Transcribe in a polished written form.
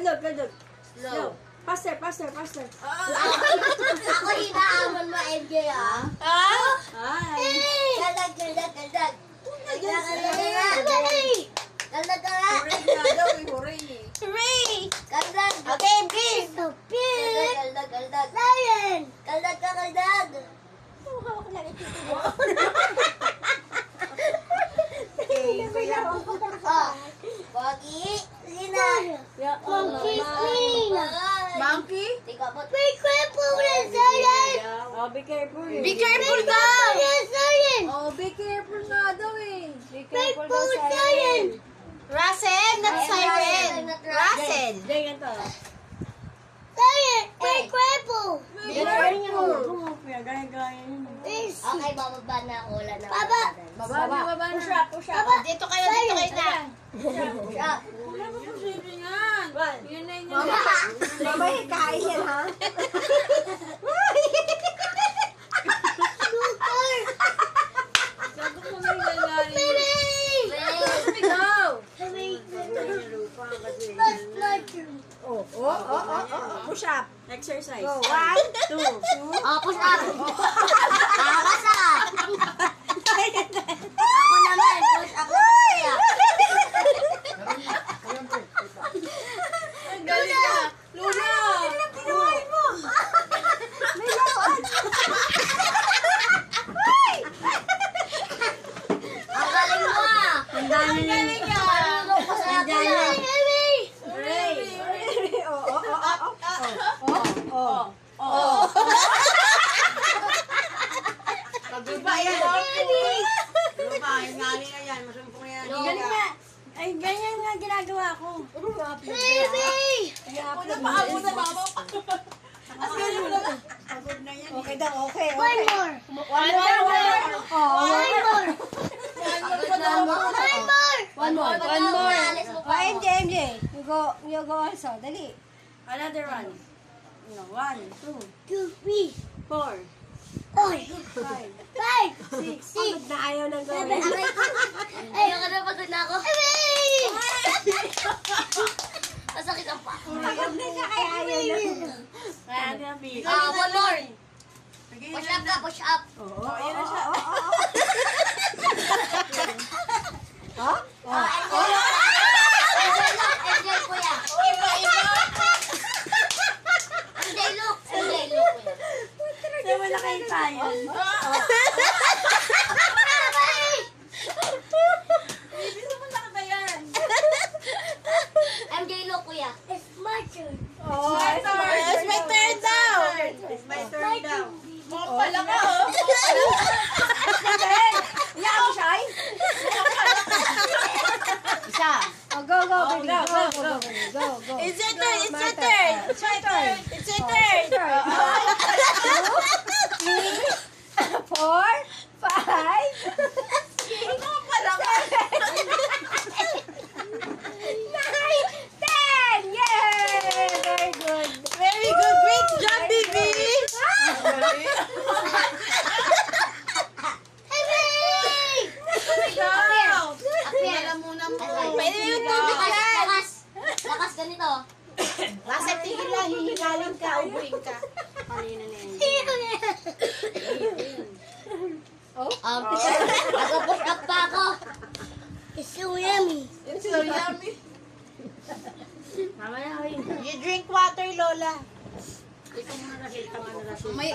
Good look. Slow. Faster. Ako hinahamon mo, MJ, ah. Ay. Kaldag. Kaldag ka nga. Hooray nga daw, hooray. Kaldag. Okay, please. Kaldag. Lion. Kaldag ka, kaldag. Oh, Pogi. Sina. Monkey? Tika mo. Oh, be careful. Be careful daw. Oh, be careful nga daw eh. Be careful daw, siren. Russell, not siren. Russell. Diyan ganito. Be careful. Gaya-gaya yun. Okay, bababa na ako. Wala na. Baba na. Push up. Dito kayo na. Wala mo posible yan. Yan na yun. Mama, hikain yan, ha? Sabi ko may lalari. Go! Push up. Exercise. Go. 1, 2. Oh, push up. Takas ah. Ako naman. Push up naman kaya. Ang galing ka. Luna! Tinawain mo! May lawan! Ang galing mo ah. Ang galing ka! Marunong ko sa akin ah. Hooray! Paglupa yan. Lupa, yung ngali na yan. Masumpong yan. Galing na. Ay, ganyan nga ginagawa ko. Baby! I-upload mo. As galing mo naman. Pagod na yan. Okay daw, okay. One more. One more. One more. One more. Alis mo pa ako. MJ. You go also. Dali. Another one. No, 1, 2, 2, 3, 4, 4, 5, 5, 6. Pagod na ayaw nang gawin. Ayoko na, pagod na ako. Masakit ang pa. Pagod na siya kaya ayaw na. Kaya natin. One more. Push up ka, push up. Oo, ayun na siya. Enjoy kuya. Enjoy look. Sa malaki tayo. Ibig mo na ba yan? MJ look kuya. It's my turn. Oh, It's my turn daw. It's my turn daw. Pala ka, oh. Iyak mo siya ay? Isa. Oh, go, baby. Go. It's your turn. It's your turn. 4, 5, 6, 7, 8, 9, 10. Yay! Very good. Very good. Great job, baby. Appear. Pwede yung tubig yan. Lakas ganito. Nasa tigil lang, hihingalin ka, ubuhin ka. Kanina na yan. Nag-push up pa ako. It's so yummy. It's so yummy. Mamaya, You drink water, Lola. ito muna kasi, tama na kasi. May